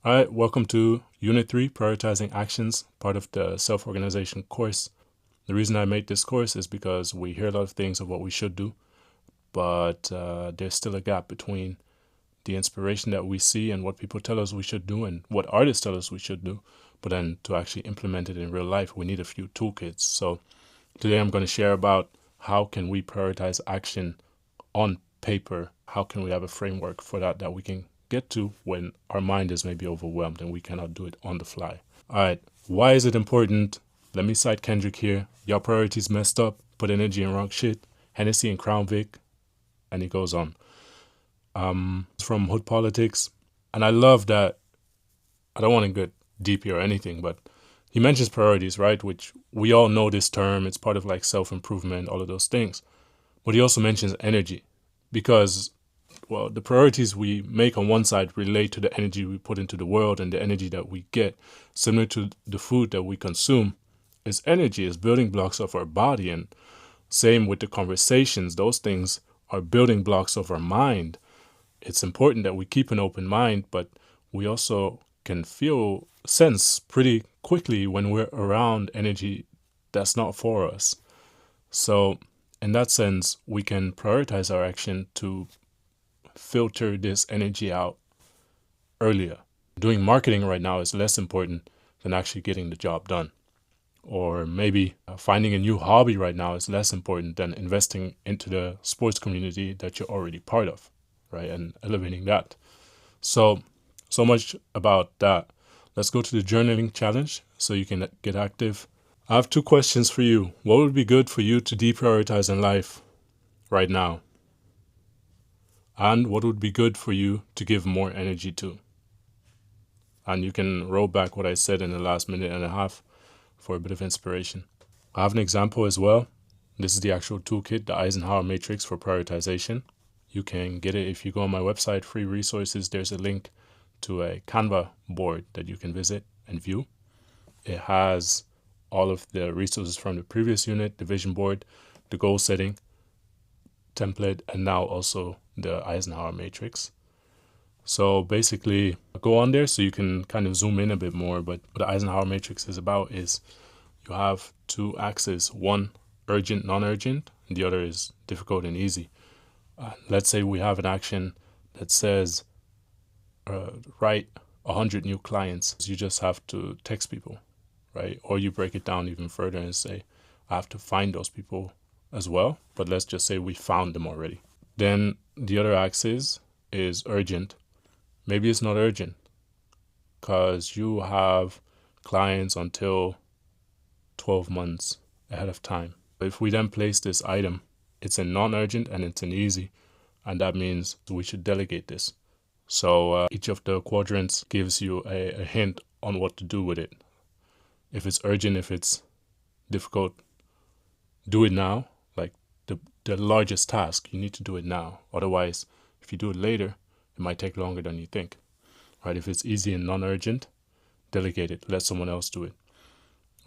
All right, welcome to Unit 3, Prioritizing Actions, part of the Self-Organization course. The reason I made this course is because we hear a lot of things of what we should do, but there's still a gap between the inspiration that we see and what people tell us we should do and what artists tell us we should do. But then to actually implement it in real life, we need a few toolkits. So today I'm going to share about how can we prioritize action on paper. How can we have a framework for that we can get to when our mind is maybe overwhelmed and we cannot do it on the fly. All right, why is it important? Let me cite Kendrick here. Your priorities messed up, put energy in wrong shit, Hennessy and Crown Vic, and he goes on. It's from Hood Politics, and I love that. I don't want to get deep here or anything, but he mentions priorities, right? Which we all know this term. It's part of like self-improvement, all of those things. But he also mentions energy because, well, the priorities we make on one side relate to the energy we put into the world, and the energy that we get, similar to the food that we consume, is energy, is building blocks of our body. And same with the conversations, those things are building blocks of our mind. It's important that we keep an open mind, but we also can sense pretty quickly when we're around energy that's not for us. So in that sense, we can prioritize our action to filter this energy out earlier. Doing marketing right now is less important than actually getting the job done. Or maybe finding a new hobby right now is less important than investing into the sports community that you're already part of, right? And elevating that. So much about that. Let's go to the journaling challenge so you can get active. I have two questions for you. What would be good for you to deprioritize in life right now? And what would be good for you to give more energy to? And you can roll back what I said in the last minute and a half for a bit of inspiration. I have an example as well. This is the actual toolkit, the Eisenhower Matrix for prioritization. You can get it if you go on my website, free resources. There's a link to a Canva board that you can visit and view. It has all of the resources from the previous unit, the vision board, the goal setting template, and now also the Eisenhower matrix. So basically go on there so you can kind of zoom in a bit more. But what the Eisenhower matrix is about is you have two axes, one urgent, non-urgent, and the other is difficult and easy. Let's say we have an action that says write 100 new clients. You just have to text people, right? Or you break it down even further and say, I have to find those people as well. But let's just say we found them already. Then the other axis is urgent. Maybe it's not urgent because you have clients until 12 months ahead of time. But if we then place this item, it's in non-urgent and it's in easy. And that means we should delegate this. So each of the quadrants gives you a hint on what to do with it. If it's urgent, if it's difficult, do it now. Like the largest task, you need to do it now. Otherwise, if you do it later, it might take longer than you think. Right? If it's easy and non-urgent, delegate it. Let someone else do it.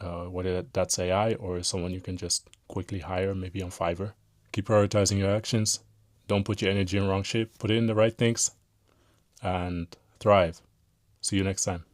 Whether that's AI or someone you can just quickly hire, maybe on Fiverr. Keep prioritizing your actions. Don't put your energy in wrong shape. Put it in the right things and thrive. See you next time.